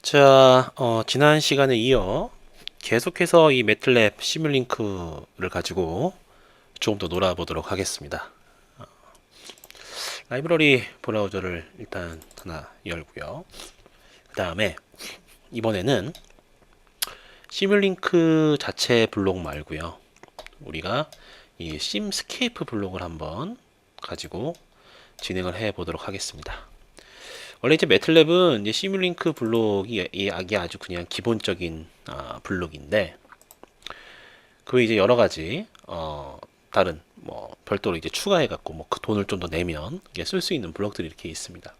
자, 지난 시간에 이어 계속해서 이 매틀랩 시뮬링크를 가지고 조금 더 놀아보도록 하겠습니다. 라이브러리 브라우저를 일단 하나 열고요. 그 다음에 이번에는 시뮬링크 자체 블록 말고요. 우리가 이 심스케이프 블록을 한번 가지고 진행을 해 보도록 하겠습니다. 원래 이제 매틀랩은 이제 시뮬링크 블록이 아주 그냥 기본적인 블록인데 그 외에 이제 여러 가지 다른 뭐 별도로 이제 추가해 갖고 뭐 그 돈을 좀 더 내면 쓸 수 있는 블록들이 이렇게 있습니다.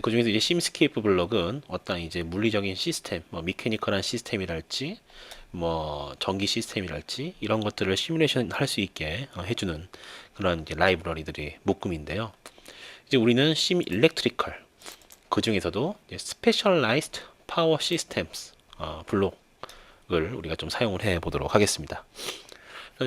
그 중에서 이제 심스케이프 블록은 어떤 이제 물리적인 시스템, 뭐 미케니컬한 시스템이랄지 뭐 전기 시스템이랄지 이런 것들을 시뮬레이션 할 수 있게 해주는 그런 이제 라이브러리들이 묶음인데요. 이제 우리는 심 일렉트리컬 그 중에서도 스페셜라이즈드 파워 시스템스 블록을 우리가 좀 사용을 해 보도록 하겠습니다.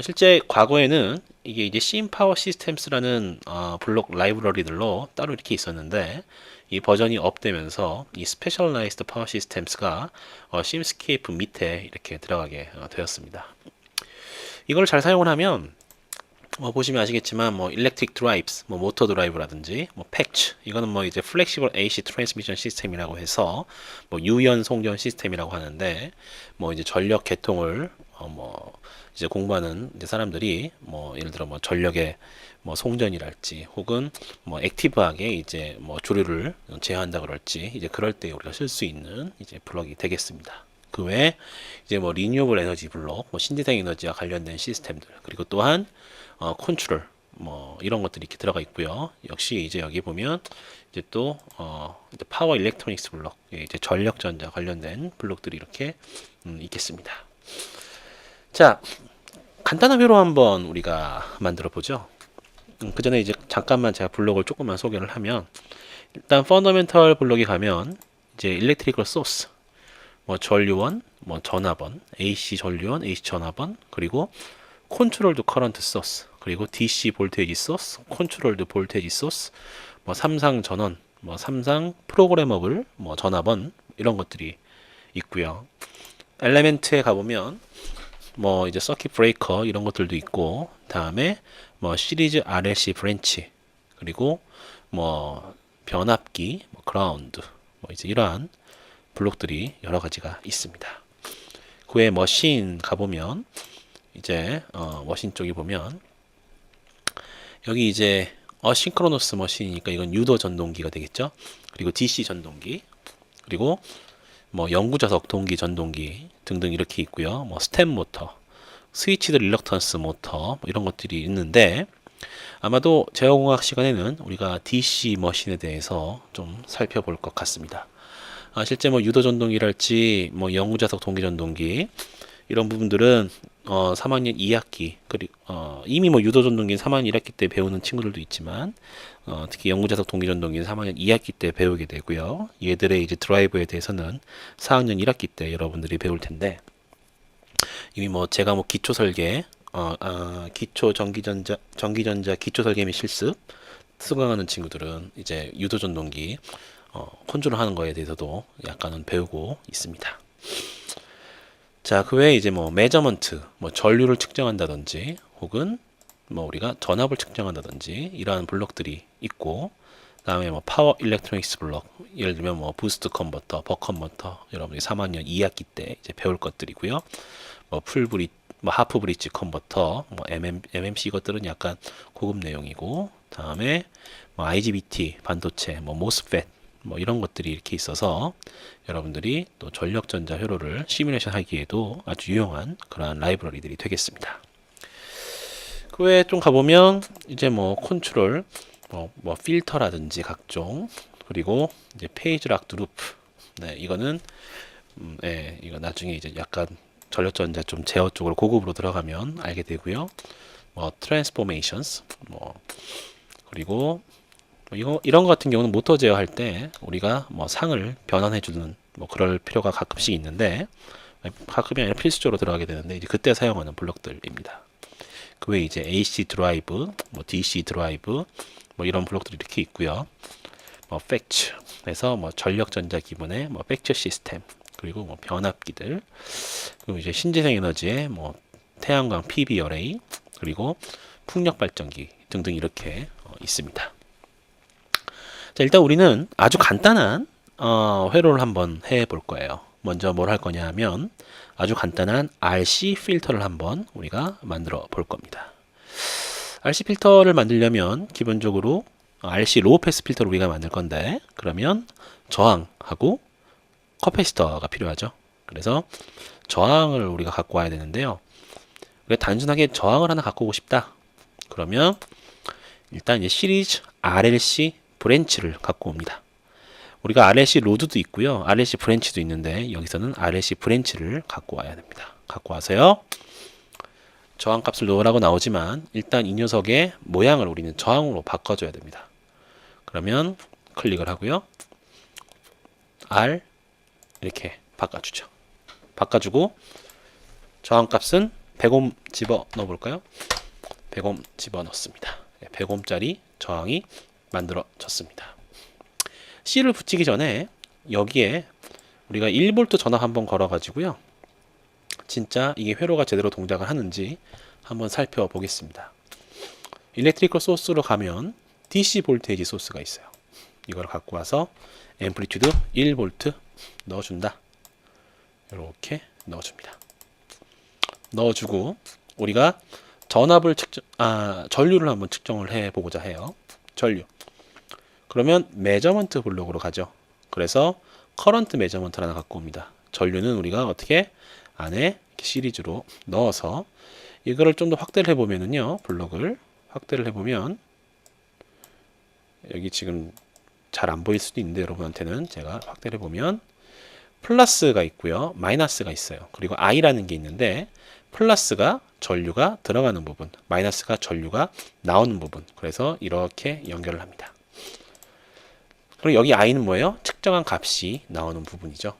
실제 과거에는 이게 이제 심 파워 시스템스라는 블록 라이브러리들로 따로 이렇게 있었는데 이 버전이 업되면서 이 스페셜라이즈드 파워 시스템스가 심스케이프 밑에 이렇게 들어가게 되었습니다. 이걸 잘 사용을 하면 보시면 아시겠지만 뭐 일렉트릭 드라이브스, 뭐 모터 드라이브라든지 뭐 패치 이거는 뭐 이제 플렉시블 AC 트랜스미션 시스템이라고 해서 뭐 유연 송전 시스템이라고 하는데 뭐 이제 전력 계통을 뭐 이제 공부하는 이제 사람들이 뭐 예를 들어 뭐 전력의 뭐 송전이랄지 혹은 뭐 액티브하게 이제 뭐 조류를 제어한다 그럴지 이제 그럴 때 우리가 쓸 수 있는 이제 블럭이 되겠습니다. 그 외에 이제 뭐 리뉴어블 에너지 블록, 뭐 신재생 에너지와 관련된 시스템들 그리고 또한 컨트롤 뭐 이런 것들이 이렇게 들어가 있고요. 역시 이제 여기 보면 이제 또 이제 파워 일렉트로닉스 블록, 이제 전력 전자 관련된 블록들이 이렇게 있겠습니다. 자, 간단한 회로 한번 우리가 만들어 보죠. 그 전에 이제 잠깐만 제가 블록을 조금만 소개를 하면 일단 펀더멘털 블록에 가면 이제 일렉트리컬 소스, 뭐 전류원, 뭐 전압원, AC 전류원, AC 전압원, 그리고 컨트롤드 커런트 소스, 그리고 DC 볼테이지 소스, 컨트롤드 볼테이지 소스, 뭐 삼상 전원, 뭐 삼상 프로그래머블, 뭐 전압원 이런 것들이 있고요. 엘레멘트에 가보면 뭐 이제 서킷 브레이커 이런 것들도 있고, 다음에 뭐 시리즈 RLC 브랜치, 그리고 뭐 변압기, 뭐 그라운드, 뭐 이제 이러한 블록들이 여러 가지가 있습니다. 그 외에 머신 가보면 이제 머신 쪽에 보면 여기 이제 어싱크로너스 머신이니까 이건 유도 전동기가 되겠죠. 그리고 DC 전동기, 그리고 뭐 영구자석 동기 전동기 등등 이렇게 있고요. 뭐 스텝 모터, 스위치드 릴럭턴스 모터 뭐 이런 것들이 있는데 아마도 제어공학 시간에는 우리가 DC 머신에 대해서 좀 살펴볼 것 같습니다. 실제 뭐 유도 전동기랄지 뭐 영구자석 동기 전동기 이런 부분들은 3학년 2학기 그리고 이미 뭐 유도 전동기는 3학년 1학기 때 배우는 친구들도 있지만 특히 영구자석 동기 전동기는 3학년 2학기 때 배우게 되고요. 얘들의 이제 드라이브에 대해서는 4학년 1학기 때 여러분들이 배울 텐데 이미 뭐 제가 뭐 기초 설계 기초 전기전자 기초 설계 및 실습 수강하는 친구들은 이제 유도 전동기 컨트롤하는 거에 대해서도 약간은 배우고 있습니다. 자, 그 외에 이제 뭐 메저먼트, 뭐 전류를 측정한다든지 혹은 뭐 우리가 전압을 측정한다든지 이러한 블록들이 있고, 그다음에 뭐 파워 일렉트로닉스 블록, 예를 들면 뭐 부스트 컨버터, 벅 컨버터 여러분이 3학년 2학기 때 이제 배울 것들이고요. 뭐 풀브리 뭐 하프 브릿지 컨버터, 뭐 MMC 이것들은 약간 고급 내용이고, 다음에 뭐 IGBT 반도체, 뭐 모스펫 뭐 이런 것들이 이렇게 있어서 여러분들이 또 전력전자 회로를 시뮬레이션 하기에도 아주 유용한 그러한 라이브러리들이 되겠습니다. 그 외에 좀 가보면 이제 뭐 컨트롤, 뭐 필터라든지 각종, 그리고 이제 페이지 락드 루프. 네, 이거는 네, 이거 나중에 이제 약간 전력전자 좀 제어 쪽으로 고급으로 들어가면 알게 되고요. 뭐 트랜스포메이션스, 뭐 그리고 이런 거 같은 경우는 모터 제어할 때 우리가 뭐 상을 변환해 주는 뭐 그럴 필요가 가끔씩 있는데 가끔이 아니라 필수적으로 들어가게 되는데 이제 그때 사용하는 블록들입니다. 그 외에 이제 AC 드라이브, 뭐 DC 드라이브 뭐 이런 블록들이 이렇게 있고요. 뭐 팩츠 해서 뭐 전력 전자 기본의 뭐 팩츠 시스템, 그리고 뭐 변압기들, 그리고 이제 신재생 에너지의 뭐 태양광 PV 어레이, 그리고 풍력 발전기 등등 이렇게 있습니다. 자, 일단 우리는 아주 간단한 회로를 한번 해 볼 거예요. 먼저 뭘 할 거냐 하면 아주 간단한 RC 필터를 한번 우리가 만들어 볼 겁니다. RC 필터를 만들려면 기본적으로 RC 로우 패스 필터를 우리가 만들 건데, 그러면 저항하고 커패시터가 필요하죠. 그래서 저항을 우리가 갖고 와야 되는데요. 우리가 단순하게 저항을 하나 갖고 오고 싶다. 그러면 일단 이제 시리즈 RLC 브랜치를 갖고 옵니다. 우리가 RLC 로드도 있고요. RLC 브랜치도 있는데 여기서는 RLC 브랜치를 갖고 와야 됩니다. 갖고 와서요. 저항값을 넣으라고 나오지만 일단 이 녀석의 모양을 우리는 저항으로 바꿔줘야 됩니다. 그러면 클릭을 하고요. R 이렇게 바꿔주죠. 바꿔주고 저항값은 100옴 집어 넣어볼까요? 100옴 집어 넣습니다. 100옴짜리 저항이 만들어졌습니다. C를 붙이기 전에 여기에 우리가 1V 전압 한번 걸어가지고요. 진짜 이게 회로가 제대로 동작을 하는지 한번 살펴보겠습니다. 일렉트리컬 소스로 가면 DC 볼테이지 소스가 있어요. 이걸 갖고 와서 앰플리튜드 1V 넣어준다. 이렇게 넣어줍니다. 넣어주고 우리가 전압을 전류를 한번 측정을 해 보고자 해요. 전류. 그러면 메저먼트 블록으로 가죠. 그래서 커런트 메저먼트를 하나 갖고 옵니다. 전류는 우리가 어떻게 안에 시리즈로 넣어서 이거를 좀 더 확대를 해보면은요. 블록을 확대를 해보면 여기 지금 잘 안 보일 수도 있는데 여러분한테는 제가 확대를 해보면 플러스가 있고요. 마이너스가 있어요. 그리고 I라는 게 있는데 플러스가 전류가 들어가는 부분, 마이너스가 전류가 나오는 부분. 그래서 이렇게 연결을 합니다. 그리고 여기 I는 뭐예요? 측정한 값이 나오는 부분이죠.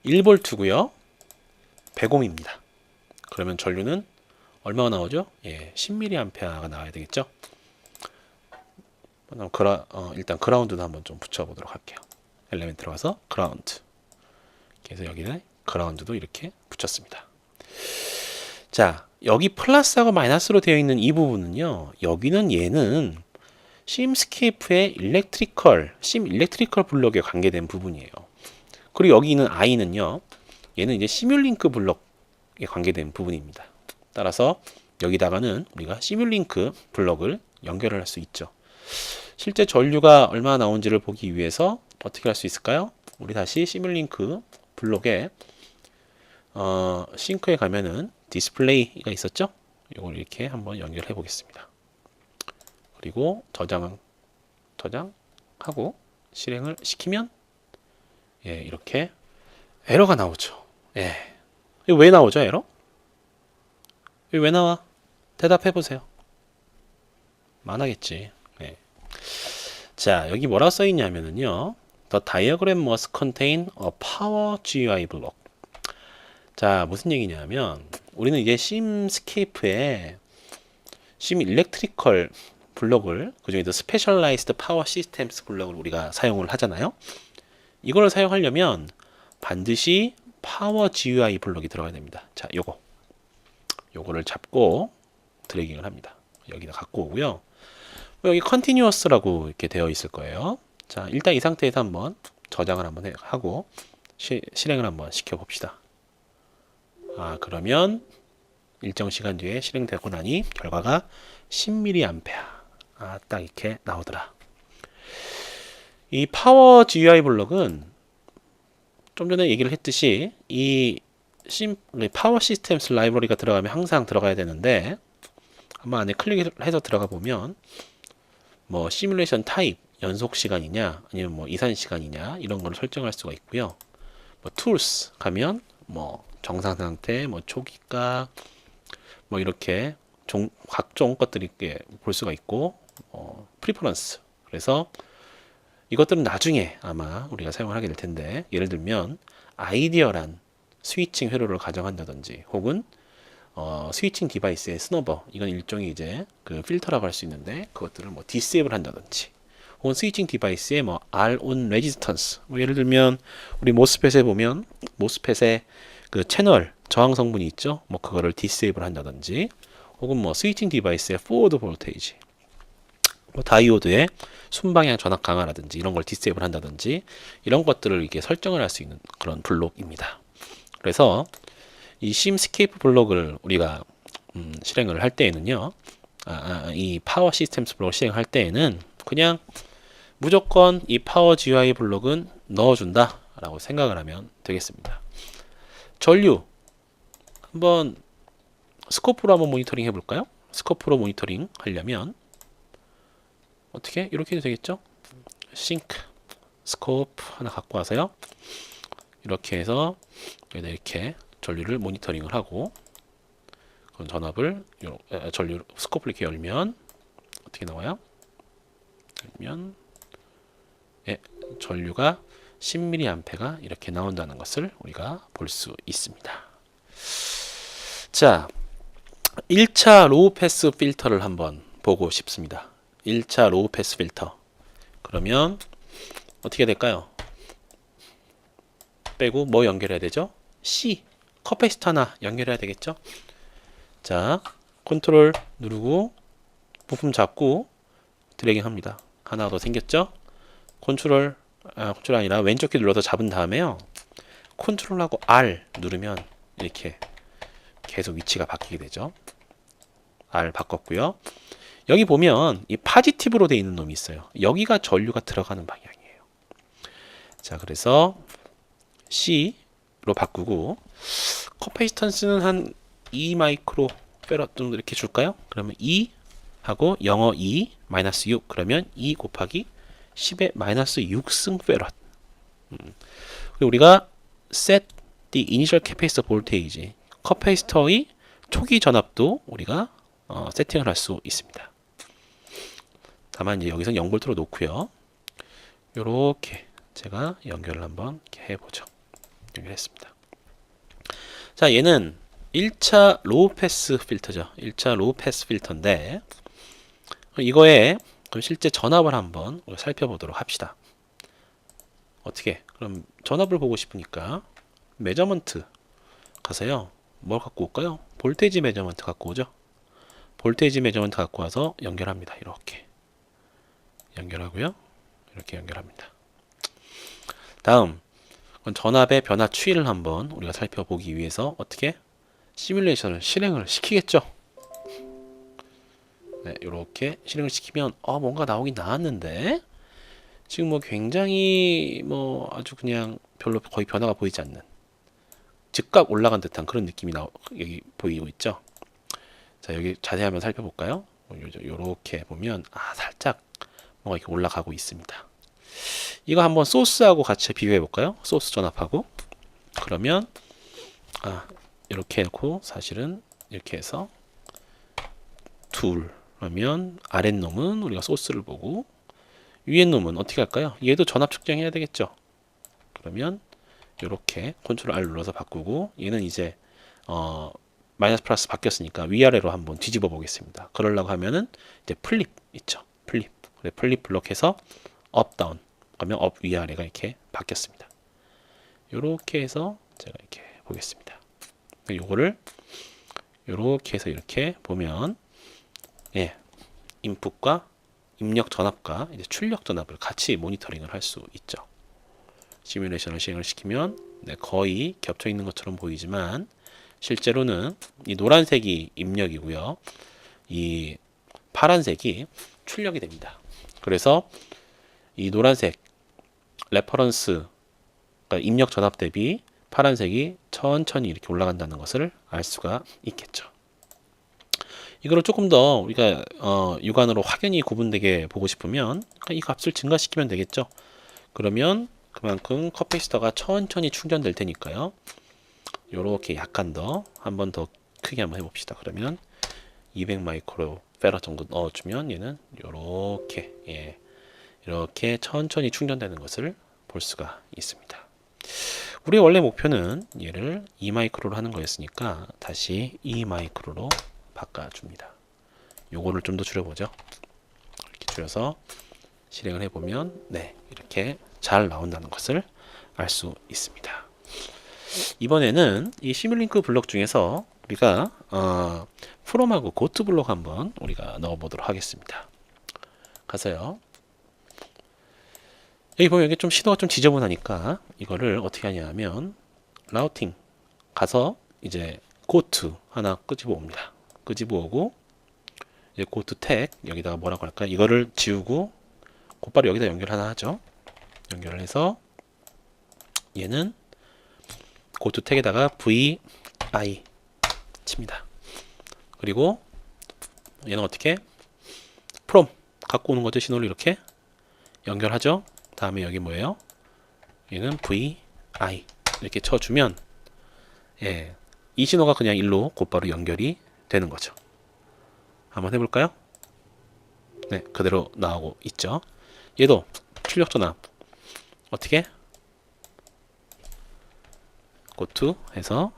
1V고요. 100옴입니다. 그러면 전류는 얼마가 나오죠? 예, 10mA가 나와야 되겠죠? 일단 그라운드도 한번 좀 붙여보도록 할게요. 엘리멘트 들어가서 그라운드. 그래서 여기는 그라운드도 이렇게 붙였습니다. 자, 여기 플러스하고 마이너스로 되어 있는 이 부분은요. 여기는 얘는 심스케이프의 심 일렉트리컬 블록에 관계된 부분이에요. 그리고 여기 있는 I는요. 얘는 이제 시뮬링크 블록에 관계된 부분입니다. 따라서 여기다가는 우리가 시뮬링크 블록을 연결을 할 수 있죠. 실제 전류가 얼마나 나온지를 보기 위해서 어떻게 할 수 있을까요? 우리 다시 시뮬링크 블록에 싱크에 가면은 디스플레이가 있었죠? 이걸 이렇게 한번 연결해 보겠습니다. 그리고 저장하고 실행을 시키면 예, 이렇게 에러가 나오죠. 예. 이거 왜 나오죠, 에러? 이거 왜 나와? 대답해 보세요. 많아겠지. 예. 자, 여기 뭐라고 써 있냐면은요. The diagram must contain a power GUI block. 자, 무슨 얘기냐면 우리는 이제 심스케이프에 심 일렉트리컬 블록을 그중에도 스페셜라이즈드 파워 시스템스 블록을 우리가 사용을 하잖아요. 이걸 사용하려면 반드시 파워 GUI 블록이 들어가야 됩니다. 자, 요거를 잡고 드래깅을 합니다. 여기다 갖고 오고요. 여기 컨티뉴어스라고 이렇게 되어 있을 거예요. 자, 일단 이 상태에서 한번 저장을 한번 하고 실행을 한번 시켜 봅시다. 그러면 일정 시간 뒤에 실행되고 나니 결과가 10mA. 딱 이렇게 나오더라. 이 파워 GUI 블록은 좀 전에 얘기를 했듯이 이 파워 시스템스 라이브러리가 들어가면 항상 들어가야 되는데 아마 안에 클릭을 해서 들어가 보면 뭐 시뮬레이션 타입, 연속 시간이냐 아니면 뭐 이산 시간이냐 이런 걸 설정할 수가 있고요. 뭐 툴스 가면 뭐 정상 상태, 뭐 초기가 뭐 이렇게 각종 것들이 볼 수가 있고 프리퍼런스. 그래서 이것들은 나중에 아마 우리가 사용을 하게 될 텐데 예를 들면 아이디어란 스위칭 회로를 가정한다든지 혹은 스위칭 디바이스의 스노버 이건 일종의 이제 그 필터라고 할 수 있는데 그것들을 뭐 디세이블 한다든지 혹은 스위칭 디바이스의 뭐 R-on 레지스턴스, 뭐 예를 들면 우리 모스펫에 보면 모스펫에 그 채널 저항 성분이 있죠. 뭐 그거를 디세이블 한다든지, 혹은 뭐 스위칭 디바이스의 포워드 볼테이지, 뭐 다이오드의 순방향 전압 강화라든지 이런 걸 디세이블 한다든지 이런 것들을 이게 설정을 할 수 있는 그런 블록입니다. 그래서 이 심스케이프 블록을 우리가 실행을 할 때에는요, 이 파워 시스템스 블록 실행할 때에는 그냥 무조건 이 파워 GUI 블록은 넣어준다 라고 생각을 하면 되겠습니다. 전류 한번 스코프로 한번 모니터링 해볼까요? 스코프로 모니터링 하려면 어떻게? 이렇게 해도 되겠죠? 싱크 스코프 하나 갖고 와서요, 이렇게 해서 여기다 이렇게 전류를 모니터링을 하고, 그럼 전압을 전류 스코프를 이렇게 열면 어떻게 나와요? 열면 전류가 10mA가 이렇게 나온다는 것을 우리가 볼 수 있습니다. 자, 1차 로우 패스 필터를 한번 보고 싶습니다. 1차 로우 패스 필터. 그러면 어떻게 될까요? 빼고 뭐 연결해야 되죠? C, 커패시터 하나 연결해야 되겠죠? 자, 컨트롤 누르고 부품 잡고 드래깅 합니다. 하나 더 생겼죠? 컨트롤 아니라 왼쪽 키 눌러서 잡은 다음에요, 컨트롤하고 R 누르면 이렇게 계속 위치가 바뀌게 되죠. R 바꿨고요. 여기 보면 이 파지티브로 되어 있는 놈이 있어요. 여기가 전류가 들어가는 방향이에요. 자, 그래서 C로 바꾸고, 커패시턴스는 한 2 마이크로 페럿 정도 이렇게 줄까요? 그러면 2 하고 영어 2 마이너스 6, 그러면 2 곱하기 10의 마이너스 6승 페럿. 그리고 우리가 set the initial capacitor voltage, 커패시터의 초기 전압도 우리가 세팅을 할 수 있습니다. 다만 이제 여기서 0V로 놓고요, 요렇게 제가 연결을 한번 이렇게 해보죠. 연결했습니다. 자, 얘는 1차 로우 패스 필터죠. 1차 로우 패스 필터인데, 이거에 그럼 실제 전압을 한번 살펴보도록 합시다. 어떻게? 그럼 전압을 보고 싶으니까 메저먼트 가서요, 뭘 갖고 올까요? 볼테이지 메저먼트 갖고 오죠. 볼테이지 메저먼트 갖고 와서 연결합니다. 이렇게 연결하고요, 이렇게 연결합니다. 다음 전압의 변화 추이를 한번 우리가 살펴보기 위해서 어떻게 시뮬레이션을 실행을 시키겠죠. 네, 이렇게 실행을 시키면 뭔가 나오긴 나왔는데 지금 뭐 굉장히 뭐 아주 그냥 별로 거의 변화가 보이지 않는, 즉각 올라간 듯한 그런 느낌이 여기 보이고 있죠. 자, 여기 자세히 한번 살펴볼까요? 요렇게 보면 살짝 뭔가 이렇게 올라가고 있습니다. 이거 한번 소스하고 같이 비교해 볼까요? 소스 전압하고. 그러면 이렇게 해놓고 사실은 이렇게 해서 둘, 그러면 아랫놈은 우리가 소스를 보고 위에 놈은 어떻게 할까요? 얘도 전압 측정해야 되겠죠. 그러면 이렇게 컨트롤 R 눌러서 바꾸고, 얘는 이제 마이너스 플러스 바뀌었으니까 위아래로 한번 뒤집어 보겠습니다. 그러려고 하면은 이제 플립 있죠. 플립 블록해서 업 다운, 그러면 업 위아래가 이렇게 바뀌었습니다. 이렇게 해서 제가 이렇게 보겠습니다. 요거를 이렇게 해서 이렇게 보면 인풋과 입력 전압과 이제 출력 전압을 같이 모니터링을 할 수 있죠. 시뮬레이션을 시행을 시키면 거의 겹쳐 있는 것처럼 보이지만 실제로는 이 노란색이 입력이고요, 이 파란색이 출력이 됩니다. 그래서 이 노란색 레퍼런스, 그러니까 입력 전압 대비 파란색이 천천히 이렇게 올라간다는 것을 알 수가 있겠죠. 이거를 조금 더 우리가 육안으로 확연히 구분되게 보고 싶으면 이 값을 증가시키면 되겠죠. 그러면 그만큼 커패시터가 천천히 충전될 테니까요. 요렇게 약간 더 한 번 더 크게 한번 해봅시다. 그러면 200 마이크로 페럿 정도 넣어주면 얘는 요렇게 이렇게 천천히 충전되는 것을 볼 수가 있습니다. 우리 원래 목표는 얘를 2 마이크로로 하는 거였으니까 다시 2 마이크로로 바꿔줍니다. 요거를 좀 더 줄여보죠. 이렇게 줄여서 실행을 해보면 네, 이렇게 잘 나온다는 것을 알 수 있습니다. 이번에는 이 시뮬링크 블록 중에서 우리가 프롬하고 고트 블록 한번 우리가 넣어보도록 하겠습니다. 가서요. 여기 보면 이게 좀 시도가 좀 지저분하니까 이거를 어떻게 하냐면 라우팅 가서 이제 고트 하나 끄집어 옵니다. 끄집어 오고 이제 고트 택 여기다가 뭐라고 할까요? 이거를 지우고 곧바로 여기다 연결 하나 하죠. 연결을 해서 얘는 고트 택에다가 vi 칩니다. 그리고 얘는 어떻게 from 갖고 오는 거죠. 신호를 이렇게 연결하죠. 다음에 여기 뭐예요? 얘는 vi 이렇게 쳐주면 예, 이 신호가 그냥 일로 곧바로 연결이 되는 거죠. 한번 해볼까요? 네, 그대로 나오고 있죠. 얘도 출력 전압 어떻게 고투 해서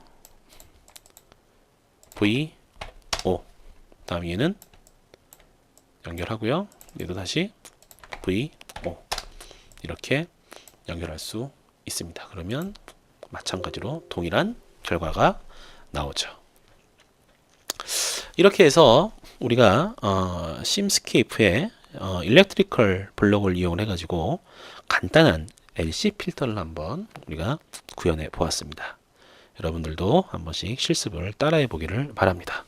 VO 다음 얘는 연결하고요. 얘도 다시 VO 이렇게 연결할 수 있습니다. 그러면 마찬가지로 동일한 결과가 나오죠. 이렇게 해서 우리가 심스케이프의 일렉트리컬 블록을 이용해 가지고 간단한 LC 필터를 한번 우리가 구현해 보았습니다. 여러분들도 한 번씩 실습을 따라해 보기를 바랍니다.